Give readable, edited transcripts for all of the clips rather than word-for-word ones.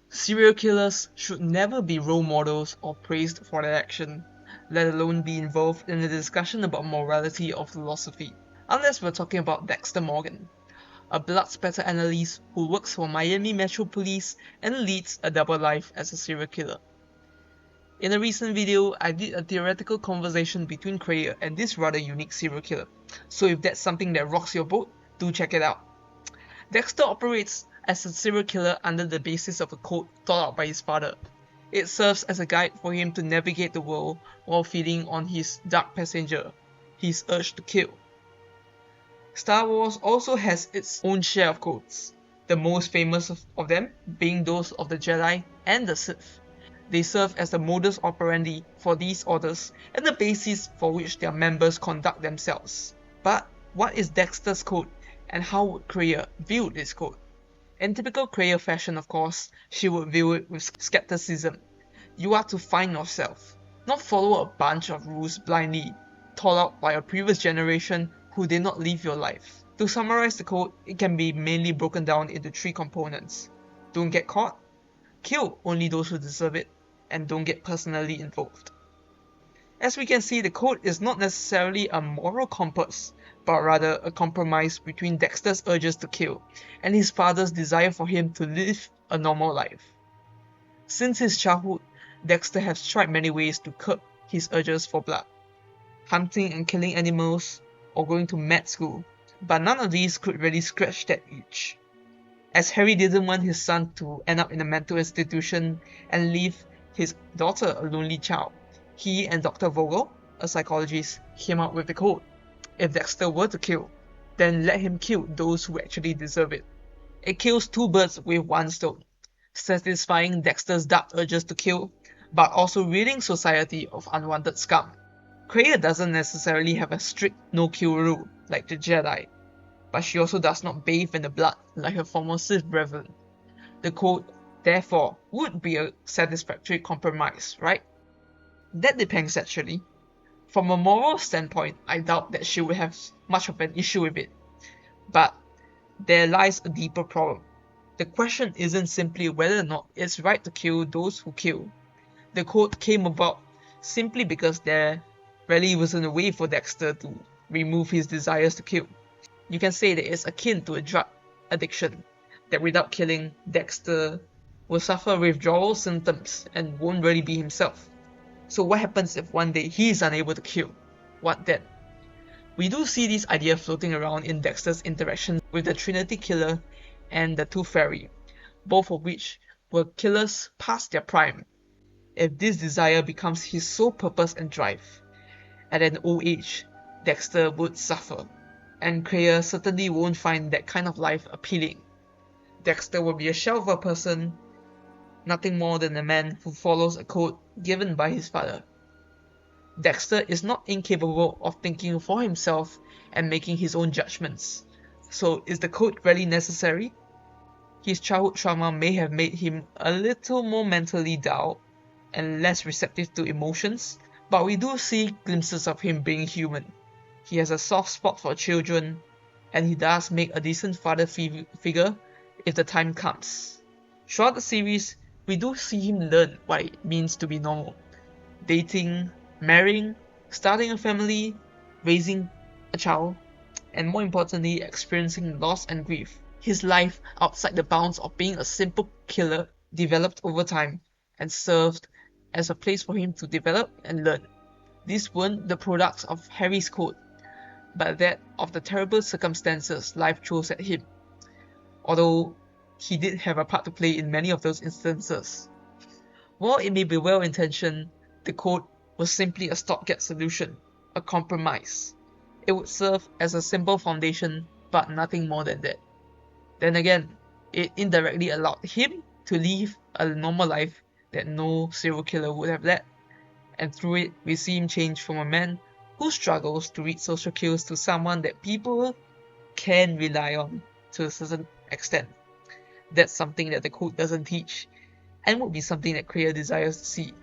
Serial killers should never be role models or praised for their action, let alone be involved in a discussion about morality or philosophy. Unless we're talking about Dexter Morgan, a blood spatter analyst who works for Miami Metro Police and leads a double life as a serial killer. In a recent video, I did a theoretical conversation between Kreia and this rather unique serial killer, so if that's something that rocks your boat, do check it out. Dexter operates as a serial killer under the basis of a code thought out by his father. It serves as a guide for him to navigate the world while feeding on his dark passenger, his urge to kill. Star Wars also has its own share of codes, the most famous of them being those of the Jedi and the Sith. They serve as the modus operandi for these orders and the basis for which their members conduct themselves. But what is Dexter's code, and how would Kreia view this code? In typical Kreia fashion, of course, she would view it with skepticism. You are to find yourself, not follow a bunch of rules blindly, taught out by a previous generation who did not live your life. To summarize the code, it can be mainly broken down into 3 components. Don't get caught, kill only those who deserve it, and don't get personally involved. As we can see, the code is not necessarily a moral compass, but rather a compromise between Dexter's urges to kill and his father's desire for him to live a normal life. Since his childhood, Dexter has tried many ways to curb his urges for blood, hunting and killing animals, or going to med school, but none of these could really scratch that itch. As Harry didn't want his son to end up in a mental institution and leave his daughter a lonely child, he and Dr. Vogel, a psychologist, came up with the code. If Dexter were to kill, then let him kill those who actually deserve it. It kills 2 birds with 1 stone, satisfying Dexter's dark urges to kill, but also ridding society of unwanted scum. Kreia doesn't necessarily have a strict no-kill rule like the Jedi, but she also does not bathe in the blood like her former Sith brethren. The code, therefore, would be a satisfactory compromise, right? That depends actually. From a moral standpoint, I doubt that she would have much of an issue with it. But there lies a deeper problem. The question isn't simply whether or not it's right to kill those who kill. The code came about simply because there really wasn't a way for Dexter to remove his desires to kill. You can say that it's akin to a drug addiction, that without killing, Dexter will suffer withdrawal symptoms and won't really be himself. So what happens if one day he is unable to kill? What then? We do see this idea floating around in Dexter's interaction with the Trinity Killer and the Tooth Fairy, both of which were killers past their prime. If this desire becomes his sole purpose and drive, at an old age, Dexter would suffer, and Kreia certainly won't find that kind of life appealing. Dexter will be a shell of a person, nothing more than a man who follows a code given by his father. Dexter is not incapable of thinking for himself and making his own judgments. So is the code really necessary? His childhood trauma may have made him a little more mentally dull and less receptive to emotions, but we do see glimpses of him being human. He has a soft spot for children, and he does make a decent father figure if the time comes. Throughout the series, we do see him learn what it means to be normal. Dating, marrying, starting a family, raising a child, and more importantly, experiencing loss and grief. His life outside the bounds of being a simple killer developed over time and served as a place for him to develop and learn. These weren't the products of Harry's code, but that of the terrible circumstances life throws at him, although he did have a part to play in many of those instances. While it may be well-intentioned, the code was simply a stopgap solution, a compromise. It would serve as a simple foundation, but nothing more than that. Then again, it indirectly allowed him to live a normal life that no serial killer would have led, and through it we see him change from a man who struggles to read social cues to someone that people can rely on to a certain extent. That's something that the code doesn't teach, and would be something that Kreia desires to see: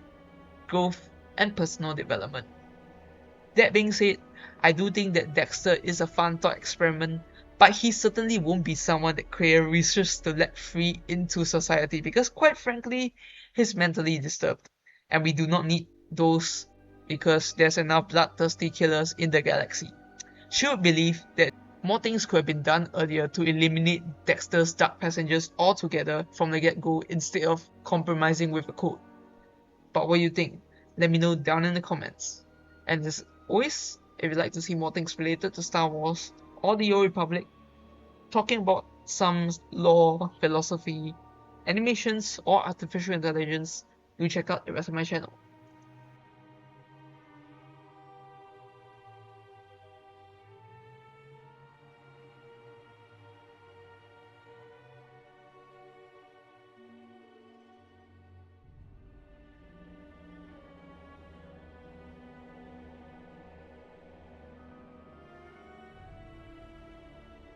growth and personal development. That being said, I do think that Dexter is a fun thought experiment, but he certainly won't be someone that Kreia wishes to let free into society because, quite frankly, he's mentally disturbed. And we do not need those because there's enough bloodthirsty killers in the galaxy. She would believe that more things could have been done earlier to eliminate Dexter's dark passengers altogether from the get-go instead of compromising with a code. But what do you think? Let me know down in the comments. And as always, if you'd like to see more things related to Star Wars or the Old Republic, talking about some lore, philosophy, animations, or artificial intelligence, do check out the rest of my channel.